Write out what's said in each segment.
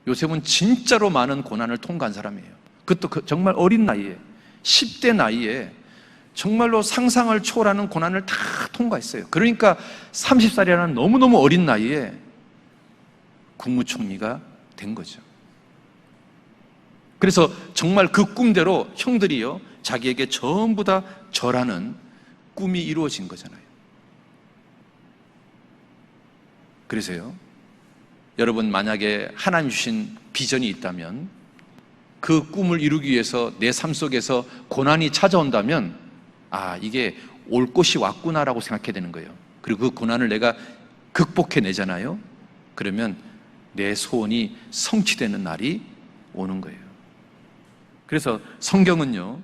요셉은 진짜로 많은 고난을 통과한 사람이에요. 그것도 정말 어린 나이에, 10대 나이에 정말로 상상을 초월하는 고난을 다 통과했어요. 그러니까 30살이라는 너무너무 어린 나이에 국무총리가 된 거죠. 그래서 정말 그 꿈대로 형들이요, 자기에게 전부 다 절하는 꿈이 이루어진 거잖아요. 그래서요, 여러분 만약에 하나님 주신 비전이 있다면 그 꿈을 이루기 위해서 내 삶 속에서 고난이 찾아온다면 이게 올 곳이 왔구나라고 생각해야 되는 거예요. 그리고 그 고난을 내가 극복해내잖아요. 그러면 내 소원이 성취되는 날이 오는 거예요. 그래서 성경은요,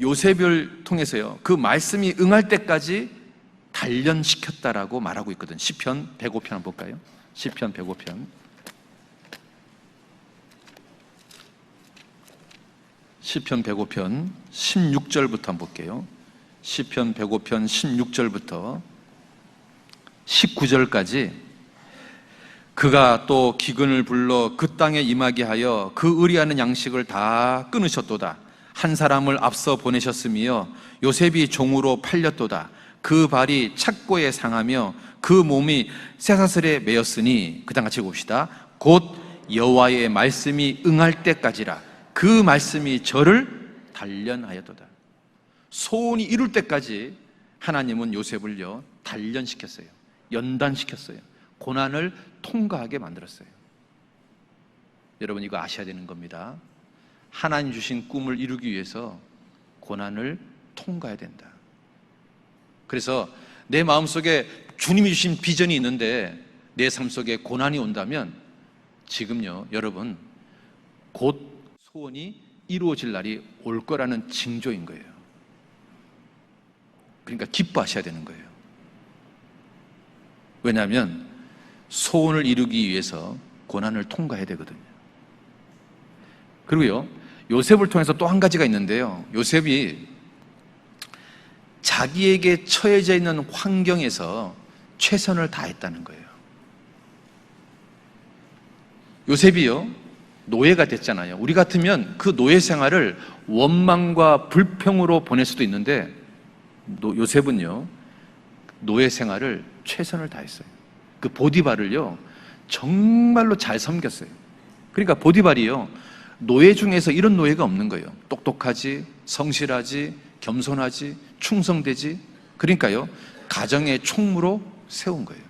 요셉을 통해서요, 그 말씀이 응할 때까지 단련시켰다라고 말하고 있거든. 시편 105편 한번 볼까요? 시편 105편. 시편 105편 16절부터 한번 볼게요. 시편 105편 16절부터 19절까지 그가 또 기근을 불러 그 땅에 임하게 하여 그 의리하는 양식을 다 끊으셨도다. 한 사람을 앞서 보내셨으며 요셉이 종으로 팔렸도다. 그 발이 착고에 상하며 그 몸이 쇠사슬에 매였으니, 그 다음 같이 봅시다. 곧 여호와의 말씀이 응할 때까지라. 그 말씀이 저를 단련하였도다. 소원이 이룰 때까지 하나님은 요셉을요 단련시켰어요. 연단시켰어요. 고난을 통과하게 만들었어요. 여러분 이거 아셔야 되는 겁니다. 하나님 주신 꿈을 이루기 위해서 고난을 통과해야 된다. 그래서 내 마음속에 주님이 주신 비전이 있는데 내 삶 속에 고난이 온다면 지금요 여러분 곧 소원이 이루어질 날이 올 거라는 징조인 거예요. 그러니까 기뻐하셔야 되는 거예요. 왜냐하면 소원을 이루기 위해서 고난을 통과해야 되거든요. 그리고요 요셉을 통해서 또 한 가지가 있는데요, 요셉이 자기에게 처해져 있는 환경에서 최선을 다했다는 거예요. 요셉이요 노예가 됐잖아요. 우리 같으면 그 노예 생활을 원망과 불평으로 보낼 수도 있는데 요셉은요 노예 생활을 최선을 다했어요. 그 보디발을요 정말로 잘 섬겼어요. 그러니까 보디발이요 노예 중에서 이런 노예가 없는 거예요. 똑똑하지, 성실하지, 겸손하지, 충성되지. 그러니까요 가정의 총무로 세운 거예요.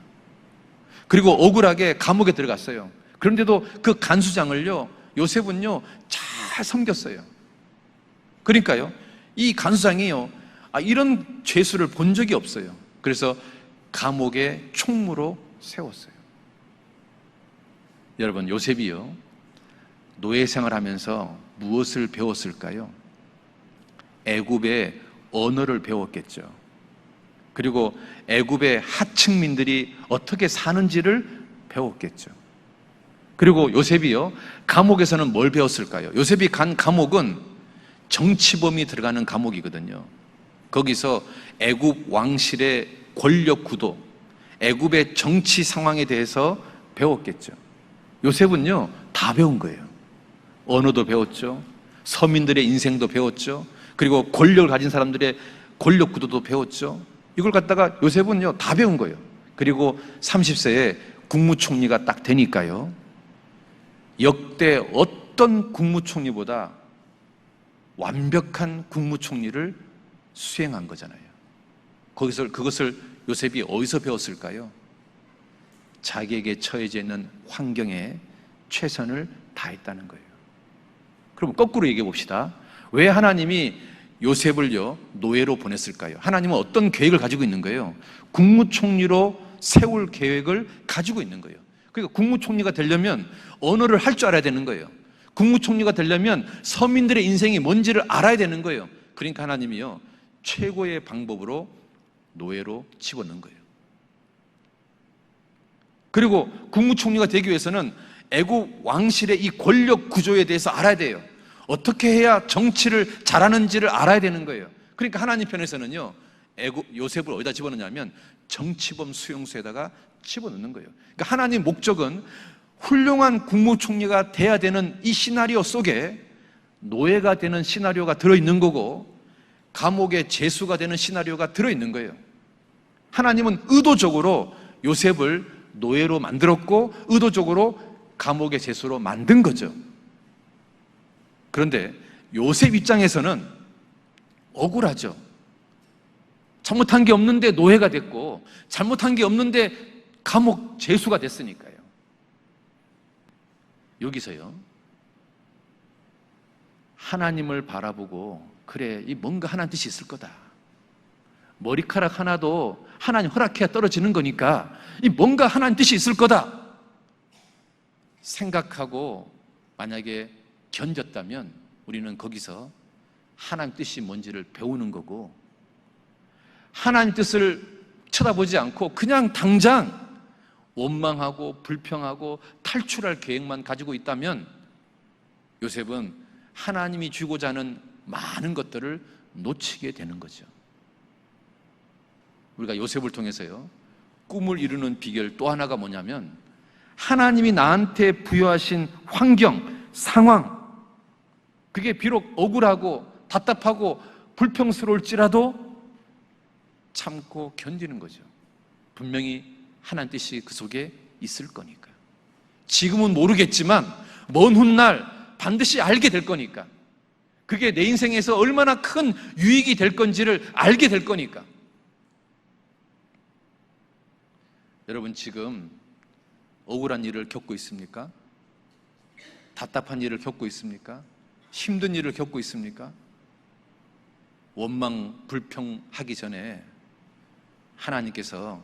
그리고 억울하게 감옥에 들어갔어요. 그런데도 그 간수장을요 요셉은요 잘 섬겼어요. 그러니까요 이 간수장이요 이런 죄수를 본 적이 없어요. 그래서 감옥의 총무로 세웠어요. 여러분 요셉이요 노예 생활하면서 무엇을 배웠을까요? 애굽의 언어를 배웠겠죠. 그리고 애굽의 하층민들이 어떻게 사는지를 배웠겠죠. 그리고 요셉이요 감옥에서는 뭘 배웠을까요? 요셉이 간 감옥은 정치범이 들어가는 감옥이거든요. 거기서 애굽 왕실의 권력 구도, 애굽의 정치 상황에 대해서 배웠겠죠. 요셉은요 다 배운 거예요. 언어도 배웠죠. 서민들의 인생도 배웠죠. 그리고 권력을 가진 사람들의 권력 구도도 배웠죠. 이걸 갖다가 요셉은요 다 배운 거예요. 그리고 30세에 국무총리가 딱 되니까요 역대 어떤 국무총리보다 완벽한 국무총리를 수행한 거잖아요. 그것을 요셉이 어디서 배웠을까요? 자기에게 처해져 있는 환경에 최선을 다했다는 거예요. 그럼 거꾸로 얘기해 봅시다. 왜 하나님이 요셉을요 노예로 보냈을까요? 하나님은 어떤 계획을 가지고 있는 거예요? 국무총리로 세울 계획을 가지고 있는 거예요. 그러니까 국무총리가 되려면 언어를 할 줄 알아야 되는 거예요. 국무총리가 되려면 서민들의 인생이 뭔지를 알아야 되는 거예요. 그러니까 하나님이요 최고의 방법으로 노예로 집어넣은 거예요. 그리고 국무총리가 되기 위해서는 애국 왕실의 이 권력 구조에 대해서 알아야 돼요. 어떻게 해야 정치를 잘하는지를 알아야 되는 거예요. 그러니까 하나님 편에서는요 요셉을 어디다 집어넣냐면 정치범 수용소에다가 집어넣는 거예요. 그러니까 하나님 목적은 훌륭한 국무총리가 돼야 되는 이 시나리오 속에 노예가 되는 시나리오가 들어있는 거고 감옥의 죄수가 되는 시나리오가 들어있는 거예요. 하나님은 의도적으로 요셉을 노예로 만들었고 의도적으로 감옥의 죄수로 만든 거죠. 그런데 요셉 입장에서는 억울하죠. 잘못한 게 없는데 노예가 됐고 잘못한 게 없는데 감옥 죄수가 됐으니까요. 여기서요, 하나님을 바라보고 그래, 이 뭔가 하나님 뜻이 있을 거다. 머리카락 하나도 하나님 허락해야 떨어지는 거니까 이 뭔가 하나님 뜻이 있을 거다 생각하고 만약에 견뎠다면 우리는 거기서 하나님 뜻이 뭔지를 배우는 거고, 하나님 뜻을 쳐다보지 않고 그냥 당장 원망하고 불평하고 탈출할 계획만 가지고 있다면 요셉은 하나님이 주고자 하는 많은 것들을 놓치게 되는 거죠. 우리가 요셉을 통해서요, 꿈을 이루는 비결 또 하나가 뭐냐면 하나님이 나한테 부여하신 환경, 상황, 그게 비록 억울하고 답답하고 불평스러울지라도 참고 견디는 거죠. 분명히 하나님 뜻이 그 속에 있을 거니까. 지금은 모르겠지만 먼 훗날 반드시 알게 될 거니까. 그게 내 인생에서 얼마나 큰 유익이 될 건지를 알게 될 거니까. 여러분 지금 억울한 일을 겪고 있습니까? 답답한 일을 겪고 있습니까? 힘든 일을 겪고 있습니까? 원망, 불평하기 전에 하나님께서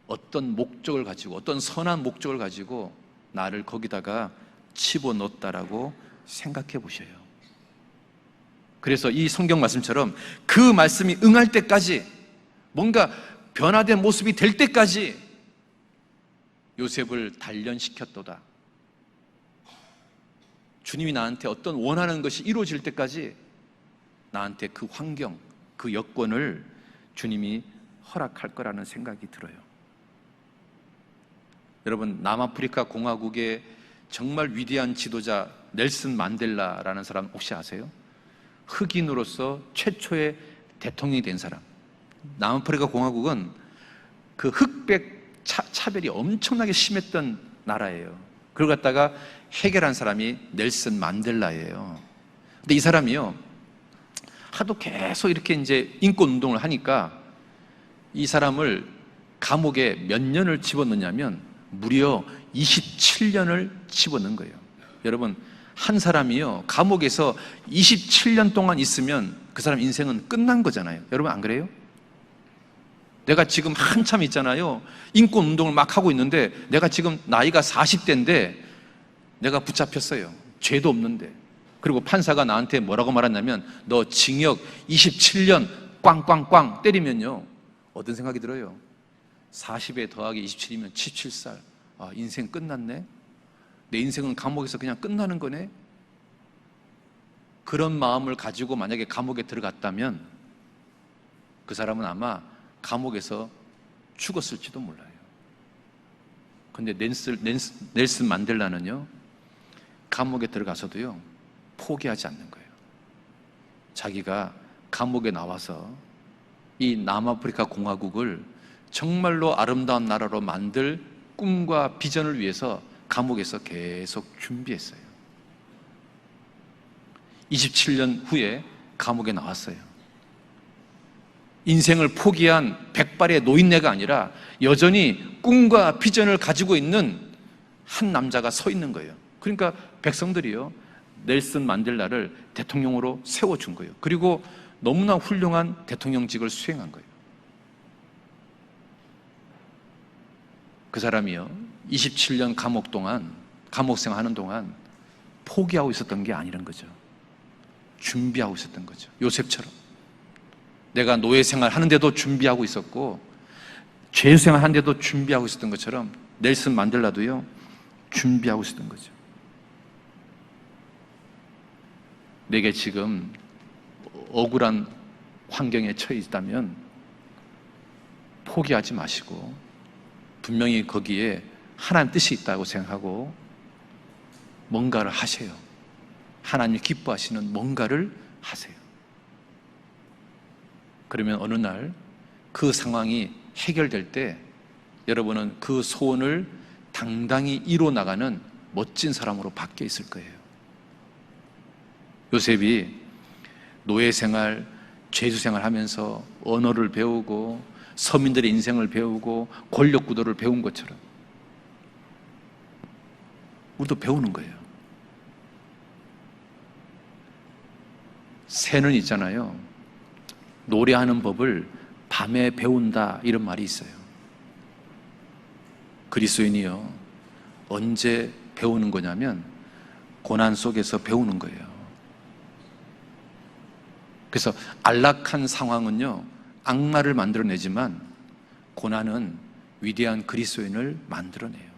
어떤 목적을 가지고, 어떤 선한 목적을 가지고 나를 거기다가 집어넣었다라고 생각해 보셔요. 그래서 이 성경 말씀처럼 그 말씀이 응할 때까지, 뭔가 변화된 모습이 될 때까지 요셉을 단련시켰도다. 주님이 나한테 어떤 원하는 것이 이루어질 때까지 나한테 그 환경, 그 여건을 주님이 허락할 거라는 생각이 들어요. 여러분, 남아프리카 공화국의 정말 위대한 지도자 넬슨 만델라라는 사람 혹시 아세요? 흑인으로서 최초의 대통령이 된 사람. 남아프리카 공화국은 그 흑백 차별이 엄청나게 심했던 나라예요. 그걸 갖다가 해결한 사람이 넬슨 만델라예요. 근데 이 사람이요, 하도 계속 이렇게 이제 인권 운동을 하니까 이 사람을 감옥에 몇 년을 집어넣냐면 무려 27년을 집어넣은 거예요. 여러분, 한 사람이요, 감옥에서 27년 동안 있으면 그 사람 인생은 끝난 거잖아요. 여러분 안 그래요? 내가 지금 한참 있잖아요, 인권 운동을 막 하고 있는데 내가 지금 나이가 40대인데 내가 붙잡혔어요. 죄도 없는데. 그리고 판사가 나한테 뭐라고 말했냐면 너 징역 27년 꽝꽝꽝 때리면요, 어떤 생각이 들어요? 40에 더하기 27이면 77살. 아, 인생 끝났네? 내 인생은 감옥에서 그냥 끝나는 거네? 그런 마음을 가지고 만약에 감옥에 들어갔다면 그 사람은 아마 감옥에서 죽었을지도 몰라요. 근데 넬슨 만델라는요, 감옥에 들어가서도요 포기하지 않는 거예요. 자기가 감옥에 나와서 이 남아프리카 공화국을 정말로 아름다운 나라로 만들 꿈과 비전을 위해서 감옥에서 계속 준비했어요. 27년 후에 감옥에 나왔어요. 인생을 포기한 백발의 노인네가 아니라 여전히 꿈과 비전을 가지고 있는 한 남자가 서 있는 거예요. 그러니까 백성들이요, 넬슨 만델라를 대통령으로 세워준 거예요. 그리고 너무나 훌륭한 대통령직을 수행한 거예요. 그 사람이요, 27년 감옥 동안, 감옥생 하는 동안 포기하고 있었던 게 아니란 거죠. 준비하고 있었던 거죠. 요셉처럼. 내가 노예 생활 하는데도 준비하고 있었고 죄 생활 하는데도 준비하고 있었던 것처럼 넬슨 만델라도요, 준비하고 있었던 거죠. 내게 지금 억울한 환경에 처해 있다면 포기하지 마시고 분명히 거기에 하나님 뜻이 있다고 생각하고 뭔가를 하세요. 하나님 기뻐하시는 뭔가를 하세요. 그러면 어느 날 그 상황이 해결될 때 여러분은 그 소원을 당당히 이뤄나가는 멋진 사람으로 바뀌어 있을 거예요. 요셉이 노예 생활, 죄수 생활 하면서 언어를 배우고 서민들의 인생을 배우고 권력 구도를 배운 것처럼 우리도 배우는 거예요. 새는 있잖아요. 노래하는 법을 밤에 배운다 이런 말이 있어요. 그리스도인이요, 언제 배우는 거냐면 고난 속에서 배우는 거예요. 그래서 안락한 상황은요 악마를 만들어내지만 고난은 위대한 그리스도인을 만들어내요.